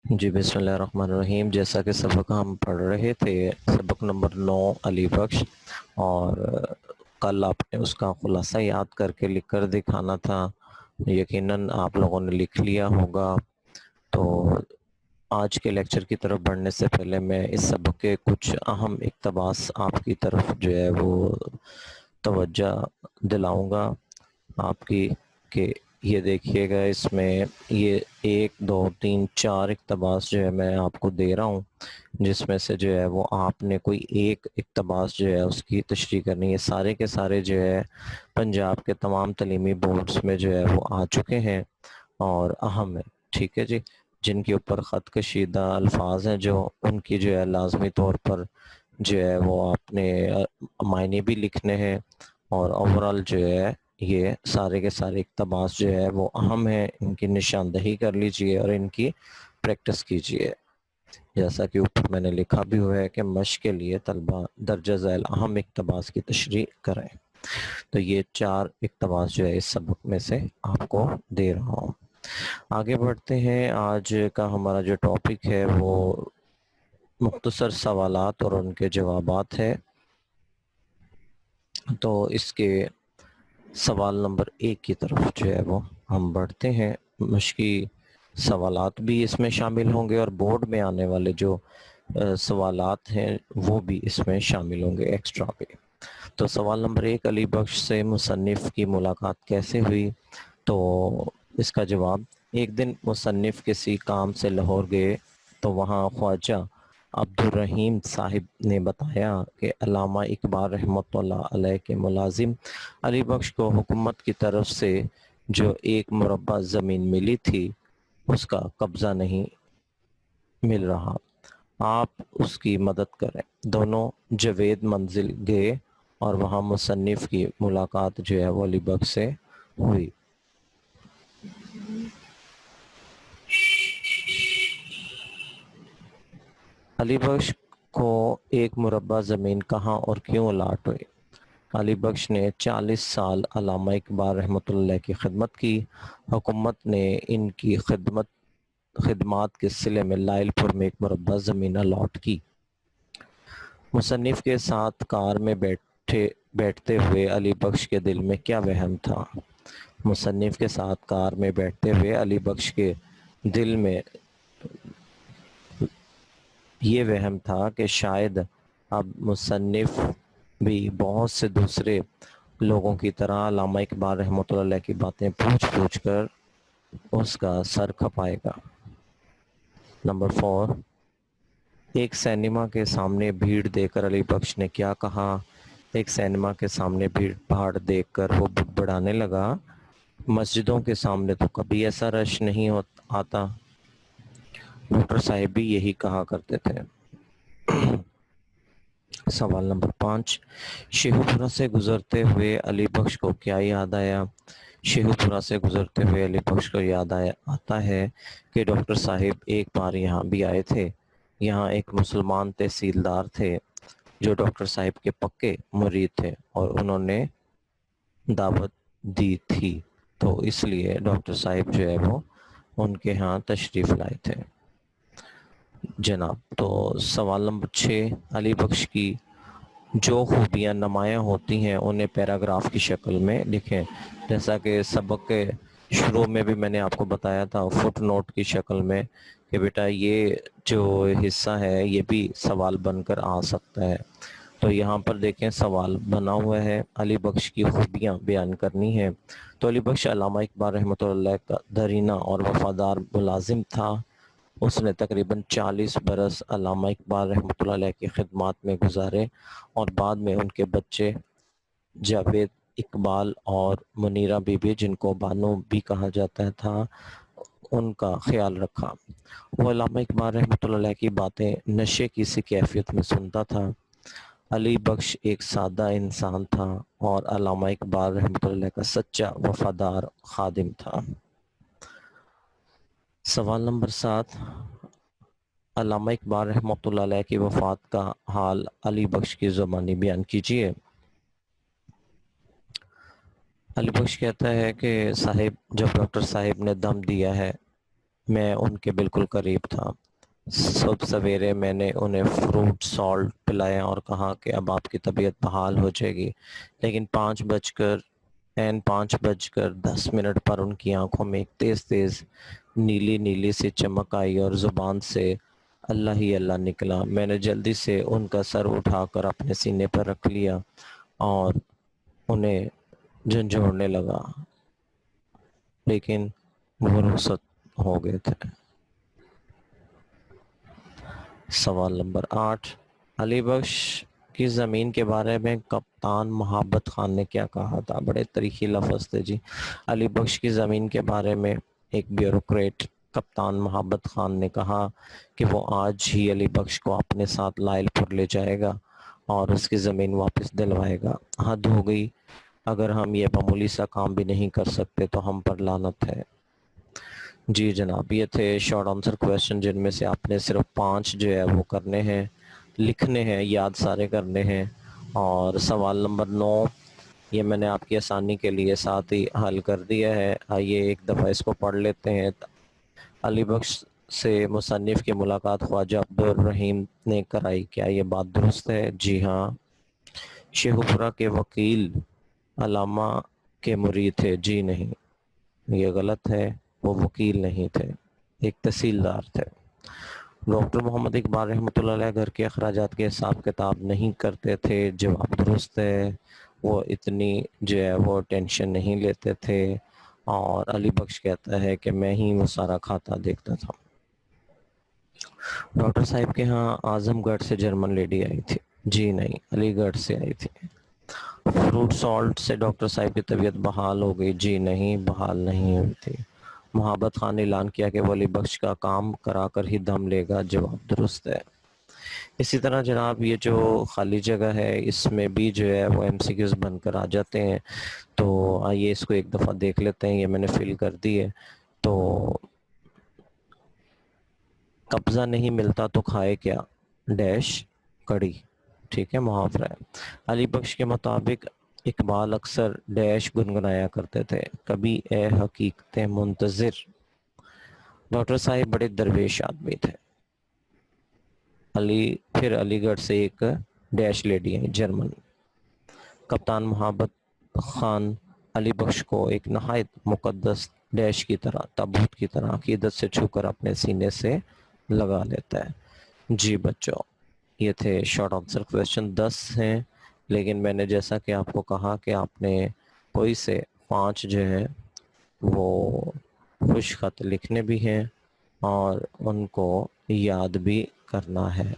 جی بسم اللہ الرحمن الرحیم. جیسا کہ سبق ہم پڑھ رہے تھے، سبق نمبر 9 علی بخش، اور کل آپ نے اس کا خلاصہ یاد کر کے لکھ کر دکھانا تھا. یقیناً آپ لوگوں نے لکھ لیا ہوگا. تو آج کے لیکچر کی طرف بڑھنے سے پہلے میں اس سبق کے کچھ اہم اقتباس آپ کی طرف جو ہے وہ توجہ دلاؤں گا آپ کی، کہ یہ دیکھیے گا. اس میں یہ 1 2 3 4 اقتباس جو ہے میں آپ کو دے رہا ہوں، جس میں سے جو ہے وہ آپ نے کوئی ایک اقتباس جو ہے اس کی تشریح کرنی ہے. سارے کے سارے جو ہے پنجاب کے تمام تعلیمی بورڈز میں جو ہے وہ آ چکے ہیں اور اہم ہے. ٹھیک ہے جی. جن کے اوپر خط کشیدہ الفاظ ہیں، جو ان کی جو ہے لازمی طور پر جو ہے وہ آپ نے معنی بھی لکھنے ہیں، اور اوورال جو ہے یہ سارے کے سارے اقتباس جو ہے وہ اہم ہیں. ان کی نشاندہی کر لیجئے اور ان کی پریکٹس کیجئے. جیسا کہ اوپر میں نے لکھا بھی ہوا ہے کہ مشق کے لیے طلبہ درجہ ذیل اہم اقتباس کی تشریح کریں. تو یہ 4 اقتباس جو ہے اس سبق میں سے آپ کو دے رہا ہوں. آگے بڑھتے ہیں. آج کا ہمارا جو ٹاپک ہے وہ مختصر سوالات اور ان کے جوابات ہے. تو اس کے سوال نمبر 1 کی طرف جو ہے وہ ہم بڑھتے ہیں. مشقی سوالات بھی اس میں شامل ہوں گے، اور بورڈ میں آنے والے جو سوالات ہیں وہ بھی اس میں شامل ہوں گے ایکسٹرا پہ. تو سوال نمبر 1، علی بخش سے مصنف کی ملاقات کیسے ہوئی؟ تو اس کا جواب: ایک دن مصنف کسی کام سے لاہور گئے تو وہاں خواجہ عبد الرحیم صاحب نے بتایا کہ علامہ اقبال رحمۃ اللہ علیہ کے ملازم علی بخش کو حکومت کی طرف سے جو 1 مربع زمین ملی تھی اس کا قبضہ نہیں مل رہا، آپ اس کی مدد کریں. دونوں جوید منزل گئے اور وہاں مصنف کی ملاقات جو ہے وہ علی بخش سے ہوئی. علی بخش کو 1 مربع زمین کہاں اور کیوں الاٹ ہوئی؟ علی بخش نے 40 سال علامہ اقبال رحمۃ اللہ کی خدمت کی. حکومت نے ان کی خدمات کے صلے میں لائل پور میں 1 مربع زمین الاٹ کی. مصنف کے ساتھ کار میں بیٹھتے ہوئے علی بخش کے دل میں کیا وہم تھا؟ مصنف کے ساتھ کار میں بیٹھتے ہوئے علی بخش کے دل میں یہ وہم تھا کہ شاید اب مصنف بھی بہت سے دوسرے لوگوں کی طرح علامہ اقبال رحمۃ اللہ کی باتیں پوچھ پوچھ کر اس کا سر کھپائے گا. نمبر 4، ایک سینما کے سامنے بھیڑ دیکھ کر علی بخش نے کیا کہا؟ ایک سینما کے سامنے بھیڑ بھاڑ دیکھ کر وہ بڑبڑانے لگا: مسجدوں کے سامنے تو کبھی ایسا رش نہیں آتا. ڈاکٹر صاحب بھی یہی کہا کرتے تھے. سوال نمبر 5، شیخو پورہ سے گزرتے ہوئے علی بخش کو کیا یاد آیا؟ شیخو پورہ سے گزرتے ہوئے علی بخش کو یاد آتا ہے کہ ڈاکٹر صاحب ایک بار یہاں بھی آئے تھے. یہاں ایک مسلمان تحصیلدار تھے جو ڈاکٹر صاحب کے پکے مرید تھے، اور انہوں نے دعوت دی تھی، تو اس لیے ڈاکٹر صاحب جو ہے وہ ان کے ہاں تشریف لائے تھے. جناب، تو سوال نمبر 6، علی بخش کی جو خوبیاں نمایاں ہوتی ہیں انہیں پیراگراف کی شکل میں لکھیں. جیسا کہ سبق کے شروع میں بھی میں نے آپ کو بتایا تھا فٹ نوٹ کی شکل میں کہ بیٹا یہ جو حصہ ہے یہ بھی سوال بن کر آ سکتا ہے. تو یہاں پر دیکھیں سوال بنا ہوا ہے، علی بخش کی خوبیاں بیان کرنی ہے. تو علی بخش علامہ اقبال رحمۃ اللہ کا درینہ اور وفادار ملازم تھا. اس نے تقریباً 40 برس علامہ اقبال رحمۃ اللہ علیہ کی خدمات میں گزارے، اور بعد میں ان کے بچے جاوید اقبال اور منیرہ بی بی، جن کو بانو بھی کہا جاتا تھا، ان کا خیال رکھا. وہ علامہ اقبال رحمۃ اللہ علیہ کی باتیں نشے کی سی کیفیت میں سنتا تھا. علی بخش ایک سادہ انسان تھا اور علامہ اقبال رحمۃ اللہ کا سچا وفادار خادم تھا. سوال نمبر 7، علامہ اقبال رحمۃ اللہ علیہ کی وفات کا حال علی بخش کی زبانی بیان کیجیے. علی بخش کہتا ہے کہ صاحب، جب ڈاکٹر صاحب نے دم دیا ہے میں ان کے بالکل قریب تھا. صبح سویرے میں نے انہیں فروٹ سالٹ پلایا اور کہا کہ اب آپ کی طبیعت بحال ہو جائے گی، لیکن 5:10 پر ان کی آنکھوں میں ایک تیز تیز نیلی نیلی سی چمک آئی اور زبان سے اللہ ہی اللہ نکلا. میں نے جلدی سے ان کا سر اٹھا کر اپنے سینے پر رکھ لیا اور انہیں جھنجھوڑنے لگا، لیکن وہ رخصت ہو گئے تھے. سوال نمبر 8، علی بخش کی زمین کے بارے میں کپتان محبت خان نے کیا کہا تھا؟ بڑے تاریخی لفظ تھے جی. علی بخش کی زمین کے بارے میں ایک بیوروکریٹ کپتان محبت خان نے کہا کہ وہ آج ہی علی بخش کو اپنے ساتھ لائل پور لے جائے گا اور اس کی زمین واپس دلوائے گا. حد ہو گئی، اگر ہم یہ معمولی سا کام بھی نہیں کر سکتے تو ہم پر لعنت ہے. جی جناب، یہ تھے شارٹ آنسر کویسچن جن میں سے آپ نے صرف 5 جو ہے وہ کرنے ہیں، لکھنے ہیں، یاد سارے کرنے ہیں. اور سوال نمبر 9 یہ میں نے آپ کی آسانی کے لیے ساتھ ہی حل کر دیا ہے. آئیے ایک دفعہ اس کو پڑھ لیتے ہیں. علی بخش سے مصنف کی ملاقات خواجہ عبدالرحیم نے کرائی، کیا یہ بات درست ہے؟ جی ہاں. شیخوپورہ کے وکیل علامہ کے مرید تھے؟ جی نہیں، یہ غلط ہے، وہ وکیل نہیں تھے، ایک تحصیلدار تھے. ڈاکٹر محمد اقبال رحمۃ اللہ علیہ گھر کے اخراجات کے حساب کتاب نہیں کرتے تھے؟ جواب درست ہے، وہ اتنی جو ہے وہ ٹینشن نہیں لیتے تھے. اور علی بخش کہتا ہے کہ میں ہی وہ سارا کھاتا دیکھتا تھا. ڈاکٹر صاحب کے ہاں اعظم گڑھ سے جرمن لیڈی آئی تھی؟ جی نہیں، علی گڑھ سے آئی تھی. فروٹ سالٹ سے ڈاکٹر صاحب کی طبیعت بحال ہو گئی؟ جی نہیں، بحال نہیں ہوئی تھی. محبت خان نے اعلان کیا کہ وہ علی بخش کا کام کرا کر ہی دم لے گا؟ جواب درست ہے. اسی طرح جناب یہ جو خالی جگہ ہے اس میں بھی جو ہے وہ ایم سی کیوز بن کر آ جاتے ہیں، تو آئیے اس کو ایک دفعہ دیکھ لیتے ہیں. یہ میں نے فل کر دی ہے. تو قبضہ نہیں ملتا تو کھائے کیا؟ ڈیش کڑی. ٹھیک ہے، محاورہ ہے. علی بخش کے مطابق اقبال اکثر ڈیش گنگنایا کرتے تھے؟ کبھی اے حقیقت منتظر. ڈاکٹر صاحب بڑے درویش آدمی تھے. پھر علی گڑھ سے ایک ڈیش لیڈی ہیں جرمن. کپتان محبت خان علی بخش کو ایک نہایت مقدس ڈیش کی طرح، تابوت کی طرح عقیدت سے چھو کر اپنے سینے سے لگا لیتا ہے. جی بچوں، یہ تھے شارٹ آنسر کویسچن. 10 ہیں، لیکن میں نے جیسا کہ آپ کو کہا کہ آپ نے کوئی سے 5 جو ہیں وہ خوش خط لکھنے بھی ہیں اور ان کو یاد بھی کرنا ہے.